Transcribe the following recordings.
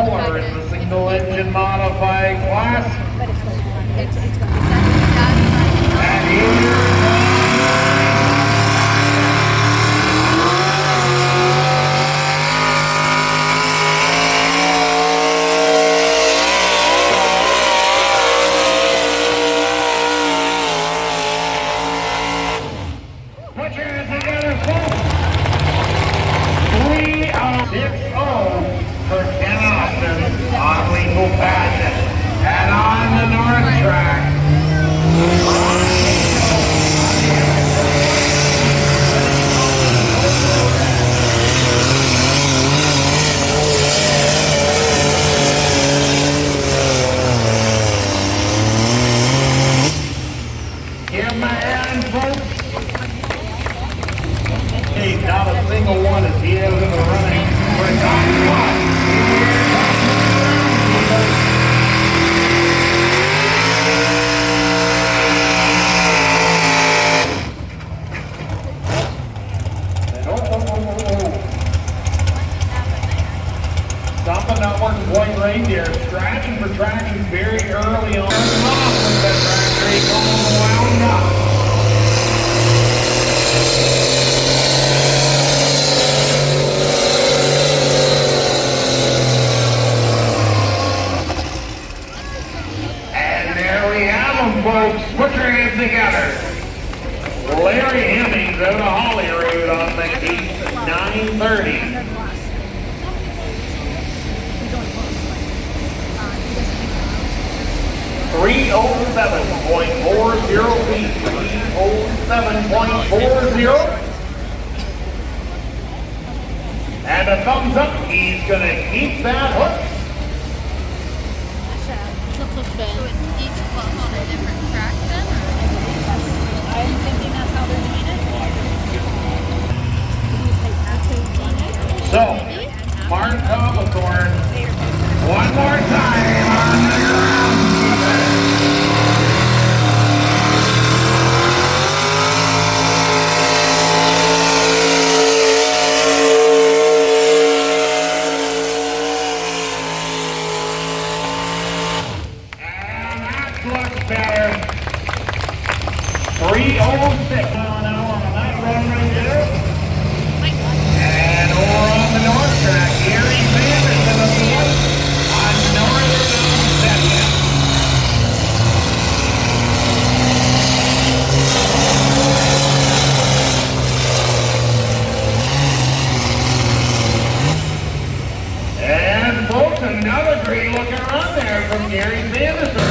puller in the single engine modified class. And here's put your hands together, folks. 3-0-6-0 for Ken Austin on Lethal Passion. And on the north track, give him a hand, folks. Hey, not a single one is he out of the running for a top spot. Something not working quite right there. Scratching for traction very early on. Off with that tractor. He's going wound up. And there we have them, folks. Put your hands together. Larry Hemmings out of Holyrood on the East 930. 307.40 feet, 307.40. And a thumbs up, he's going to keep that hook. So is each club on a different track then? I'm thinking that's how they're doing it. So, Martin Cobblecorn, one more time on the ground. Looks better. 306 mile an hour on that run right there. And over on the north track, Gary Sanderson of the on Northern second. And folks, another great looking run there from Gary Sanderson.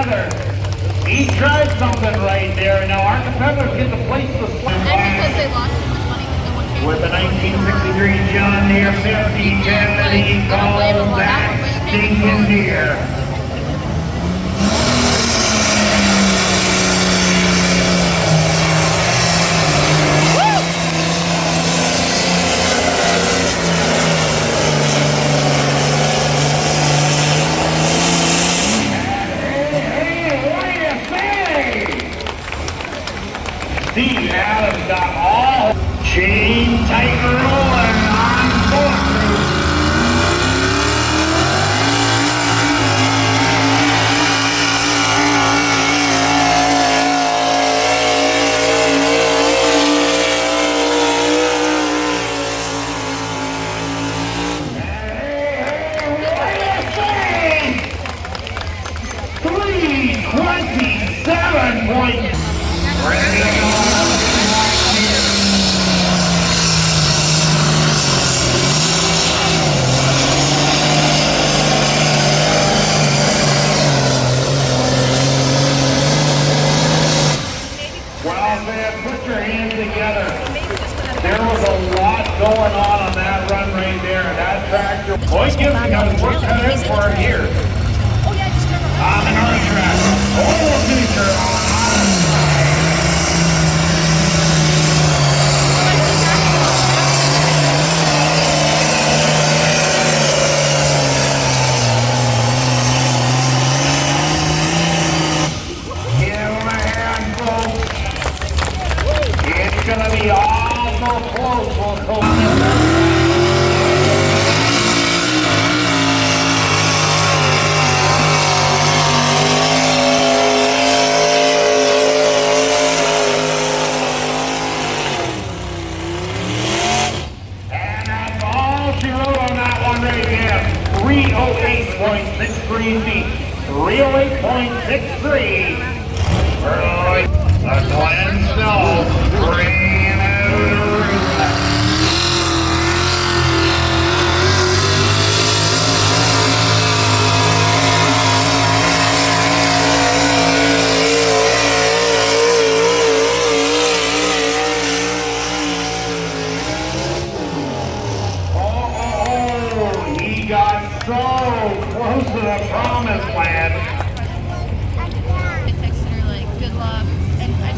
together. He tried something right there. Now our competitors get to place the And because they lost too much money because no one came. with the 1963 John Deere 5010, he calls that stinking deer. Steve Adams got all chain tight rolling on bulletproof. Hey, 327 points. Ready to go. Well, man, put your hands together. There was a lot going on that run right there. That tractor. Boy, Gibson got his work cut in for it here. On the north track. Oh, future on the side. Give him a hand, folks. It's gonna be awful close. We'll go on this. And that's all she wrote on that one right there. 308.63 feet. 308.63. The Glen Snow bringing out a roof. Oh, he got so close to the promised land.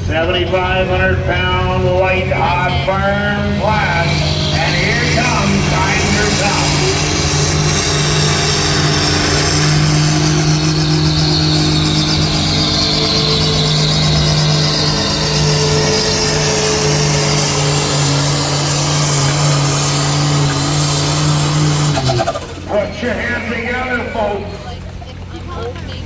7,500-pound light hot burn blast, and here comes Tiger Top. Put your hands together, folks.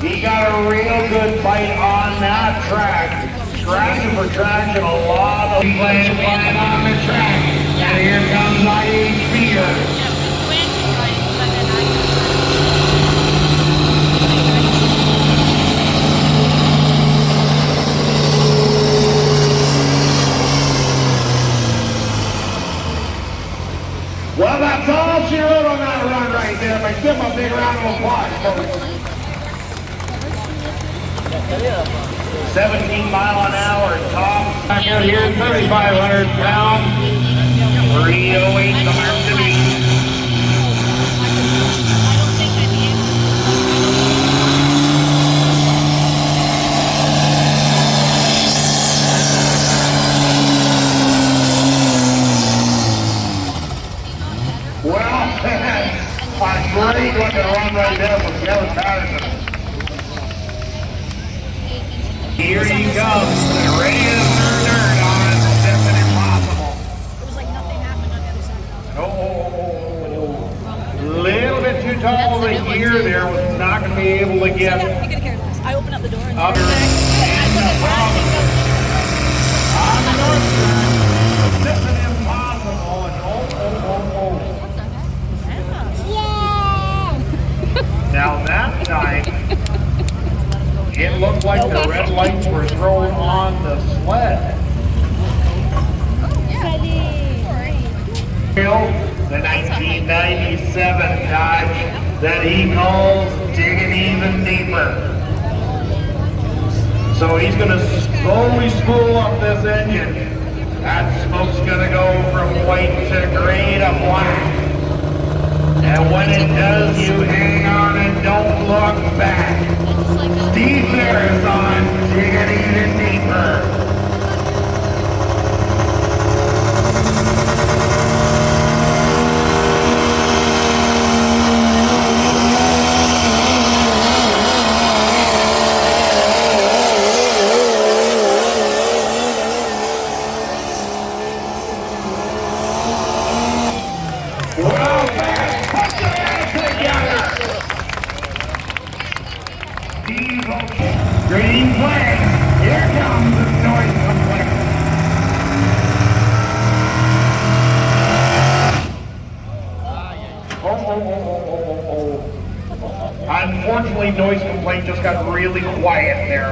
He got a real good bite on that track. Scratching for traction, a lot of playing flying on the track. And here comes IH Beer. Well, that's all she wrote on that run right there, but give him a big round of applause, folks. 17 mile an hour top. Back out here, 3,500 pounds. 308 the mark to beat. Well, a great looking run right there from Kevin Patterson. Here he comes, ready to turn dirt on Stephen Impossible. It was like nothing happened on the other side. Oh, little bit too tall of a gear there, was not going to be able to get You could have carried this. I opened up the door and up there. and the problem on the north side. Stephen Impossible, and now that time, it looked like the red lights were thrown on the sled. The 1997 Dodge that he calls digging even deeper. So he's going to slowly spool up this engine. That smoke's going to go from white to gray to black. And when it does, you hang on and don't look back. Steve Ferris on Digging Even Deeper. Well, fans, put your hands together. Diesel, green flag. Here comes the noise complaint. Oh. Unfortunately, noise complaint just got really quiet there.